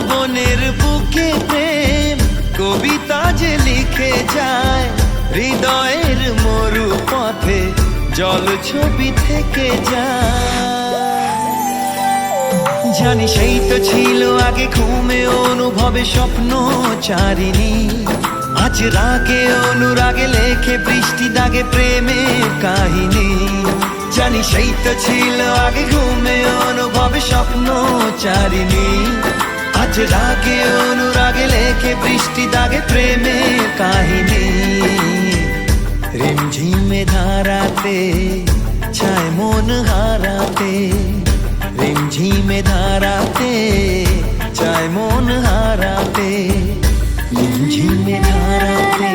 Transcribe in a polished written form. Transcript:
বনের বুকে প্রেম কবিতা যে লিখে যায়, হৃদয়ের মরু পথে জল ছবি থেকে যায়। জানি সেই তো ছিল আগে ঘুমে অনুভবে স্বপ্ন চারিণী, আজ রাগে অনুরাগে লেখে বৃষ্টি দাগে প্রেমের কাহিনী। জানি সেই তো ছিল আগে ঘুমে অনুভবে স্বপ্ন চারিণী, আজ রাগে অনুরাগে লেখে বৃষ্টি দাগে প্রেমের কাহিনী। রিমঝিমে ধারাতে চায় মন হারাতে, রিমঝিমে ধারাতে চায় মন হারাতে, রিমঝিমে ধারাতে।